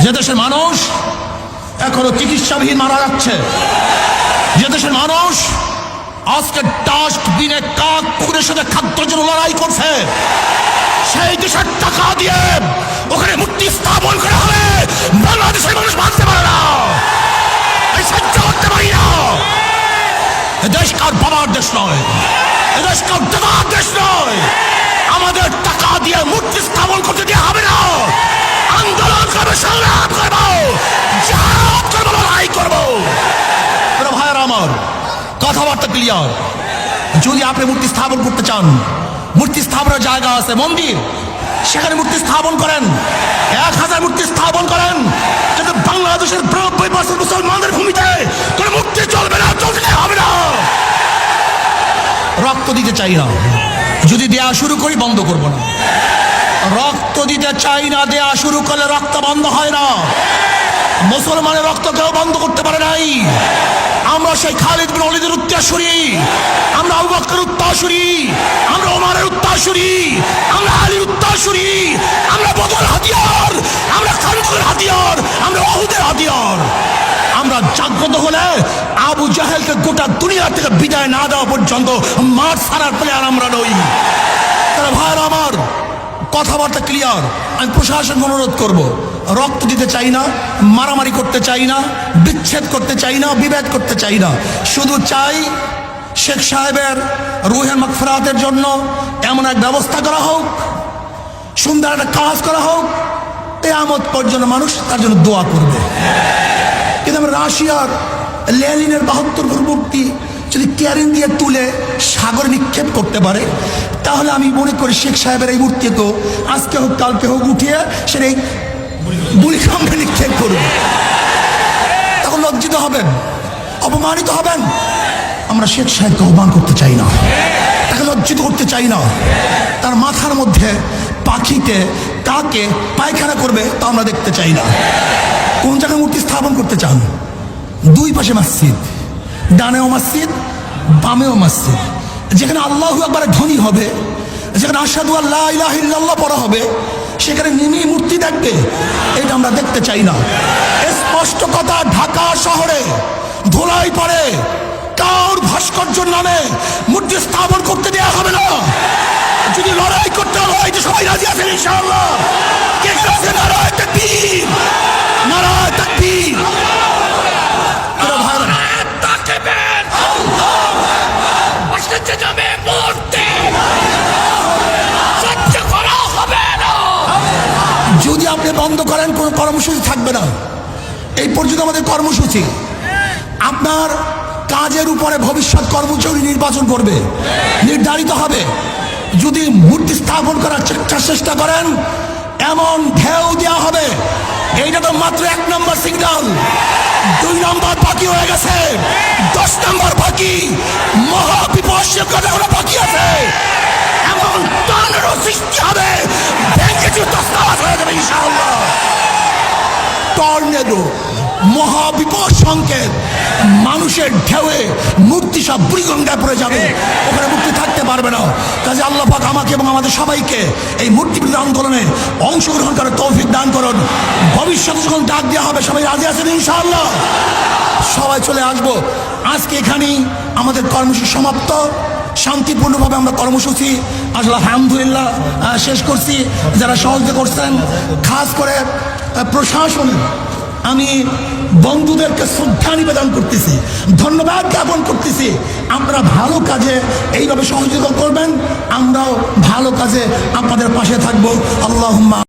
যে দেশের মানুষ এখনো চিকিৎসাবিহীন মারা যাচ্ছে, যে দেশের মানুষ আজকে ডাস্টবিনে কাক কুকুরের সাথে খাদ্যের জন্য লড়াই করছে, সেই দেশের টাকা দিয়ে ওখানে মূর্তি স্থাপন করা হবে, বাংলাদেশের মানুষ মানতে পারে না, সহ্য করতে পারি না। এদেশ কার বাবার দেশ নয়, এদেশ কার দাদার দেশ নয়। আমাদের টাকা দিয়ে মূর্তি স্থাপন করতে দেওয়া হবে না। আন্দোলন করবো, সংগ্রাম করবো, জিহাদ করবো, লড়াই করবো। ভাইয়েরা আমার, কথাবার্তা ক্লিয়ার। যদি আপনি মূর্তি স্থাপন করতে চান, মূর্তি স্থাপনের জায়গা আছে, মন্দির, সেখানে মূর্তি স্থাপন করেন, 1000 মূর্তি স্থাপন করেন। কিন্তু বাংলাদেশের 90% মুসলমানদের ভূমিতে কোনো মূর্তি চলবে না, চলতে হবে না। রক্ত দিতে চাই না, যদি দেয়া শুরু করি বন্ধ করব না। রক্ত দিতে চাই না, দেয়া শুরু করলে রক্ত বন্ধ হয় না। মুসলমানের রক্ত কেউ বন্ধ করতে পারে নাই। আমরা সেই খালিদ বিন ওয়ালিদের উত্তরসূরি, আমরা আবু বকরের উত্তরসূরি, আমরা ওমরের উত্তরসূরি, আমরা আলীর উত্তরসূরি, আমরা বদর হাতিয়ার, আমরা খালিদের হাতিয়ার, আমরা উহুদের হাতিয়ার। আমরা জাগ্রত হলে আবু জাহেলকে গোটা দুনিয়া থেকে বিদায় না দেওয়া পর্যন্ত মাঠ ছাড়ার প্লেয়ার আমরা নই। তাহলে ভাইরা আমার, কথাবার্তা ক্লিয়ার। আমি প্রশাসনকে অনুরোধ করব, রক্ত দিতে চাই না, মারামারি করতে চাই না, বিচ্ছেদ করতে চাই না, বিভেদ করতে চাই না। শুধু চাই শেখ সাহেবের রুহের মাগফিরাতের জন্য এমন এক ব্যবস্থা করা হোক, সুন্দর একটা কাজ করা হোক, কিয়ামত পর্যন্ত মানুষ তার জন্য দোয়া করবে। কিন্তু আমরা রাশিয়ার লেনিনের 72 মূর্তি যদি ক্যারিং দিয়ে তুলে সাগরে নিক্ষেপ করতে পারে, তাহলে আমি মনে করি শেখ সাহেবের এই মূর্তিকেও আজকে হোক কালকে হোক উঠিয়ে সেটা এই বুড়িগঙ্গায় নিক্ষেপ করবে। তখন লজ্জিত হবেন, অপমানিত হবেন। আমরা শেখ সাহেবকে অপমান করতে চাই না, তাকে লজ্জিত করতে চাই না। তার মাথার মধ্যে পাখিতে কাকে পায়খানা করবে তা আমরা দেখতে চাই না। কোন জায়গায় মূর্তি স্থাপন করতে চান? দুই পাশে মসজিদ, ডানেও মসজিদ, বামেও মসজিদ। যেখানে আল্লাহু আকবার ধ্বনি হবে, যেখানে আশহাদু আল্লা ইলাহা ইল্লাল্লাহ পড়া হবে, সেখানে নেমেই মূর্তি দেখবে, এটা আমরা দেখতে চাই না। স্পষ্ট কথা, ঢাকা শহরে ধুলাই পড়ে কার ভাস্কর্যের নামে মূর্তি স্থাপন করতে দেওয়া হবে না। যদি লড়াই করতে হয়, যে সবাই রাজি আছেন ইনশাআল্লাহ? কে কাছে নারায়ে তাকবীর, নারায়ে তাকবীর। যদি আপনি বন্ধ করেন, কোন কর্মসূচি থাকবে না। এই পর্যন্ত আমাদের কর্মসূচি। আপনার কাজের উপরে ভবিষ্যৎ কর্মসূচি নির্বাচন করবে, নির্ধারিত হবে। যদি মূর্তি স্থাপন করার চেষ্টা করেন, এমন ঢেউ দেওয়া হবে। এইটা তো মাত্র 1 নম্বর সিগন্যাল, 2 নম্বর বাকি হয়ে গেছে, 10 নম্বর বাকি। মহাবিপর্যয় কথাগুলো বাকি আছে। এমন টানের সৃষ্টি হবে, ব্যাংকে তসনাবাস হয়ে যাবে ইনশাআল্লাহ। টর্নেডো, মহাবিপদ সংকেত, মানুষের ঢেউয়ে মূর্তি সব বুড়িগঙ্গায় পড়ে যাবে, ওখানে মূর্তি থাকতে পারবে না। কাজে আল্লাহ পাক আমাকে এবং আমাদের সবাইকে এই মূর্তি বিরোধী আন্দোলনে অংশগ্রহণ করার তৌফিক দান করুন। ভবিষ্যতে যখন ডাক দেওয়া হবে, সবাই রাজি আছেন ইনশাআল্লাহ? সবাই চলে আসবো। আজকে এখানেই আমাদের কর্মসূচি সমাপ্ত। শান্তিপূর্ণভাবে আমরা কর্মসূচি আসলে আলহামদুলিল্লাহ শেষ করছি। যারা সহযোগিতা করছেন, খাস করে প্রশাসনের আমি বন্ধুদেরকে শ্রদ্ধা নিবেদন করতেছি, ধন্যবাদ জ্ঞাপন করতেছি। আপনারা ভালো কাজে এইভাবে সহযোগিতা করবেন, আমরাও ভালো কাজে আপনাদের পাশে থাকবো। আল্লাহুম্মা